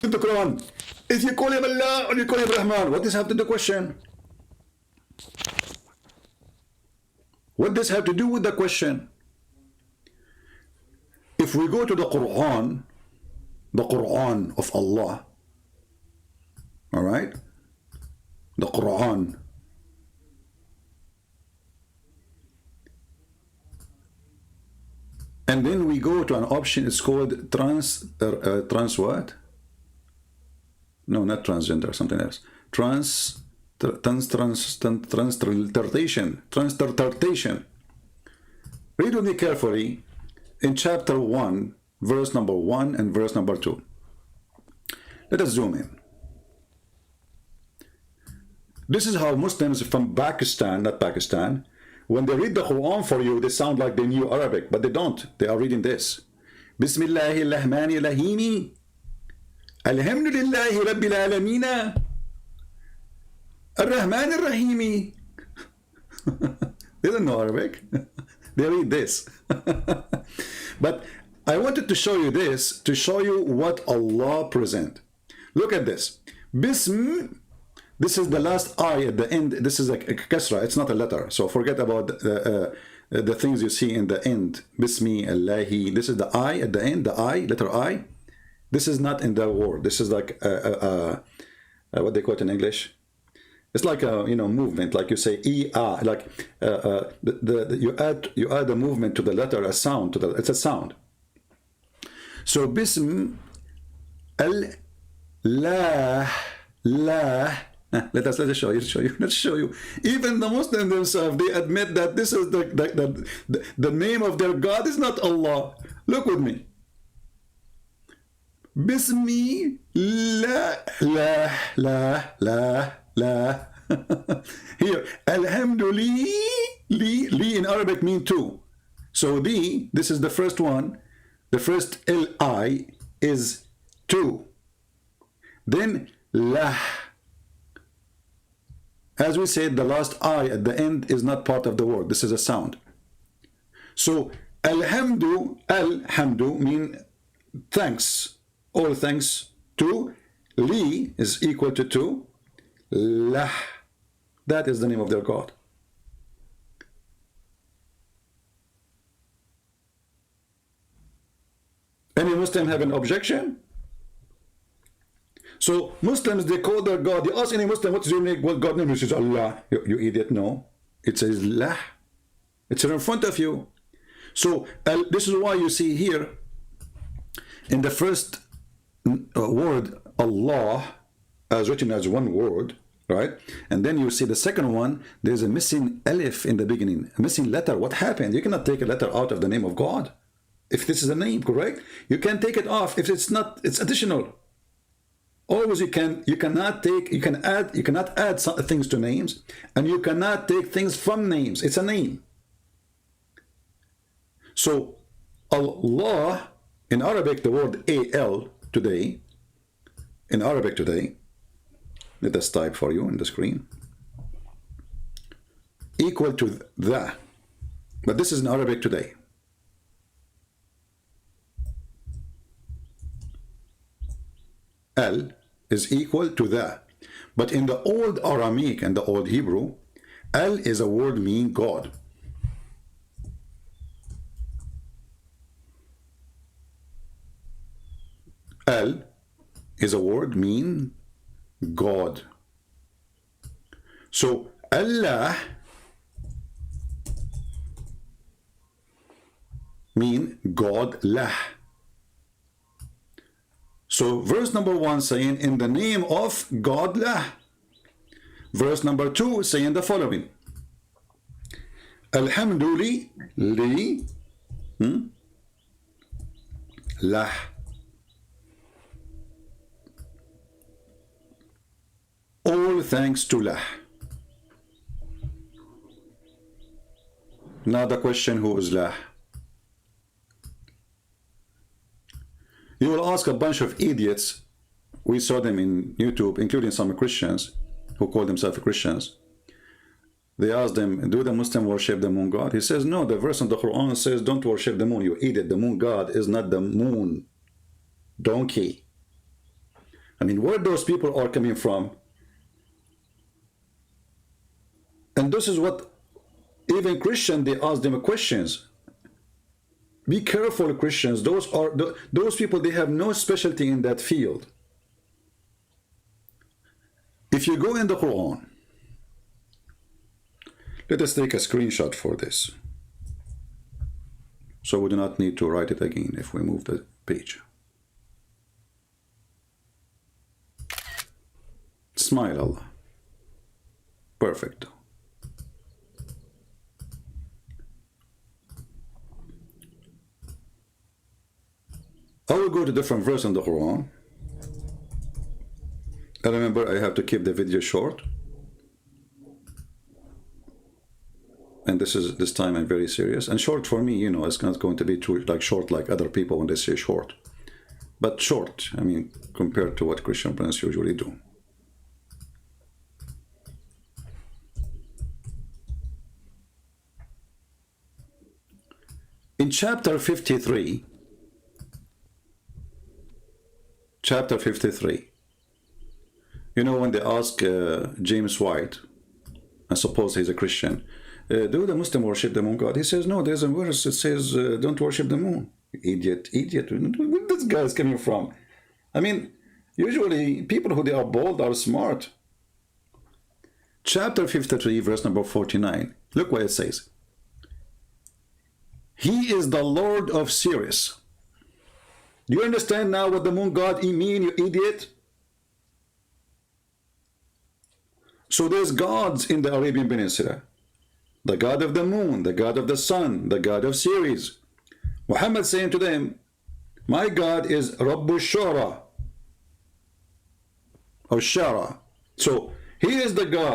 in the Quran. If you call him Allah or you call him Rahman, what does have to do question? What does have to do with the question? If we go to the Quran of Allah, all right, the Quran, and then we go to an option, it's called trans what? No, not transgender, something else. Transliteration. Read with me carefully in chapter 1, verse number 1 and verse number 2. Let us zoom in. This is how Muslims from Pakistan, not Pakistan, when they read the Quran for you, they sound like they knew Arabic, but they don't. They are reading this. Bismillahirrahmanirrahim. Alhamdulillahi Rabbil Alameen. Ar-Rahman Ar-Rahimi. They don't know Arabic. They read this. But I wanted to show you this, to show you what Allah present. Look at this. Bism. This is the last I at the end. This is a kasra. It's not a letter. So forget about the things you see in the end. Bismi, Allahi. This is the I at the end, the I, letter I. This is not in the word. This is like what they call it in English. It's like a movement, like you say E-A, like you add a movement to the letter, a sound to the. It's a sound. So Bism, La. Let's show you. Let's show you. Even the Muslims themselves, they admit that this is the name of their God is not Allah. Look with me. Bismi la. Here, Alhamdulillah, li in Arabic mean two. So this is the first one. The first L-I is two. Then lah. As we said, the last I at the end is not part of the word. This is a sound. So alhamdu mean thanks. All thanks to. Li is equal to two. Lah. That is the name of their God. Any Muslim have an objection? So Muslims, they call their God. You ask any Muslim, what's your name? What God name? He says Allah. You idiot, no. It says Lah. It's in front of you. So this is why you see here in the first word Allah as written as one word, right? And then you see the second one, there's a missing alif in the beginning, a missing letter. What happened? You cannot take a letter out of the name of God. If this is a name, correct? You can take it off if it's not, it's additional. Always you cannot add some things to names, and you cannot take things from names. It's a name. So Allah in Arabic, the word al today, in Arabic today, let us type for you on the screen, equal to the, but this is in Arabic today. Al is equal to the, but in the old Aramaic and the old Hebrew, Al is a word meaning God. Al is a word mean God. So Allah mean God lah. So verse number 1 saying in the name of God lah. Verse number 2 saying the following. Alhamdulillah li lah. All thanks to lah. Now the question, who is lah? You will ask a bunch of idiots. We saw them in YouTube, including some Christians who call themselves Christians. They asked them, do the Muslim worship the moon god? He says, no, the verse in the Quran says, don't worship the moon, you idiot. The moon god is not the moon. Donkey. I mean, where those people are coming from. And this is what even Christians, they ask them questions. Be careful, Christians. Those people, they have no specialty in that field. If you go in the Quran, let us take a screenshot for this, so we do not need to write it again if we move the page. Smile, Allah. Perfect. I will go to different verse in the Quran. And remember, I have to keep the video short. And this time I'm very serious. And short for me, you know, it's not going to be too like short like other people when they say short. But short, I mean, compared to what Christian friends usually do. In chapter 53, you know, when they ask James White, I suppose he's a Christian, do the Muslim worship the moon god? He says, no, there's a verse that says, don't worship the moon. Idiot. Where this guy is coming from? I mean, usually people who they are bold are smart. Chapter 53, verse number 49. Look what it says. He is the Lord of Sirius. Do you understand now what the moon god mean, you idiot? So there's gods in the Arabian Peninsula. The god of the moon, the god of the sun, the god of Sirius. Muhammad saying to them, my God is Rabbu Shara, or Shara. So he is the God